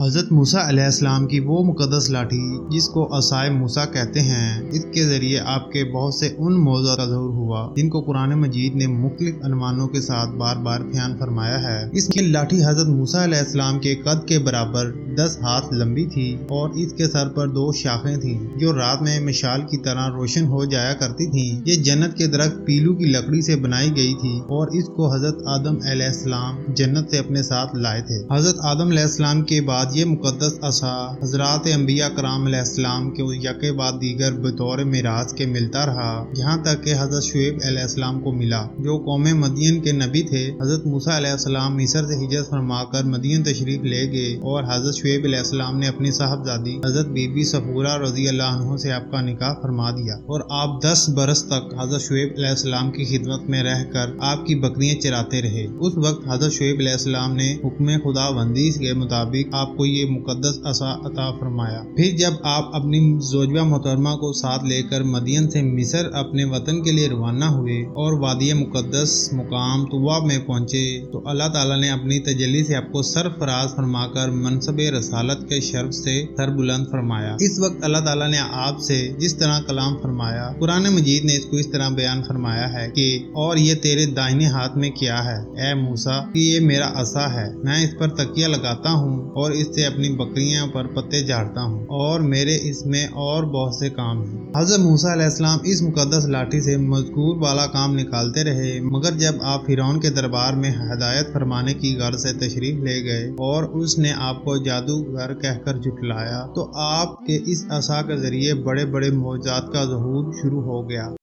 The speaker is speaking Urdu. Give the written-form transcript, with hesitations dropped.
حضرت موسیٰ علیہ السلام کی وہ مقدس لاٹھی جس کو عصائے موسیٰ کہتے ہیں، اس کے ذریعے آپ کے بہت سے ان موضوعات کا ظہور ہوا جن کو قرآن مجید نے مختلف عنوانوں کے ساتھ بار بار بیان فرمایا ہے۔ اس کی لاٹھی حضرت موسیٰ علیہ السلام کے قد کے برابر 10 ہاتھ لمبی تھی اور اس کے سر پر 2 شاخیں تھیں جو رات میں مشال کی طرح روشن ہو جایا کرتی تھیں۔ یہ جنت کے درخت پیلو کی لکڑی سے بنائی گئی تھی اور اس کو حضرت آدم علیہ السلام جنت سے اپنے ساتھ لائے تھے۔ حضرت آدم علیہ السلام کے بعد یہ مقدس عصا حضرات انبیاء کرام علیہ السلام کے یکے بعد دیگر بطور میراث کے ملتا رہا، یہاں تک کہ حضرت شعیب علیہ السلام کو ملا جو قوم مدین کے نبی تھے۔ حضرت موسیٰ علیہ السلام مصر سے ہجرت فرما کر مدین تشریف لے گئے اور حضرت شعیب علیہ السلام نے اپنی صاحبزادی حضرت بی بی صفورہ رضی اللہ عنہ سے آپ کا نکاح فرما دیا اور آپ 10 برس تک حضرت شعیب علیہ السلام کی خدمت میں رہ کر آپ کی بکریاں چراتے رہے۔ اس وقت حضرت شعیب علیہ السلام نے حکم خداوندی کے مطابق آپ کو یہ مقدس عصا عطا فرمایا۔ پھر جب آپ اپنی زوجہ محترمہ کو ساتھ لے کر مدین سے مصر اپنے وطن کے لیے روانہ ہوئے اور وادی مقدس مقام طوا میں پہنچے تو اللہ تعالیٰ نے اپنی تجلی سے آپ کو سرفراز فرما کر منصب رسالت کے شرف سے سر بلند فرمایا۔ اس وقت اللہ تعالیٰ نے آپ سے جس طرح کلام فرمایا، قرآن مجید نے اس کو اس طرح بیان فرمایا ہے کہ اور یہ تیرے دائنے ہاتھ میں کیا ہے اے موسیٰ کہ یہ میرا عصا ہے، میں اس پر تکیہ لگاتا ہوں اور اس سے اپنی بکریاں پر پتے جھاڑتا ہوں اور میرے اس میں اور بہت سے کام ہیں۔ حضرت موسیٰ علیہ السلام اس مقدس لاٹھی سے مذکور والا کام نکالتے رہے، مگر جب آپ فرعون کے دربار میں ہدایت فرمانے کی غرض سے تشریف لے گئے اور اس نے آپ کو جادوگر کہہ کر جھٹلایا تو آپ کے اس عصا کے ذریعے بڑے بڑے معجزات کا ظہور شروع ہو گیا۔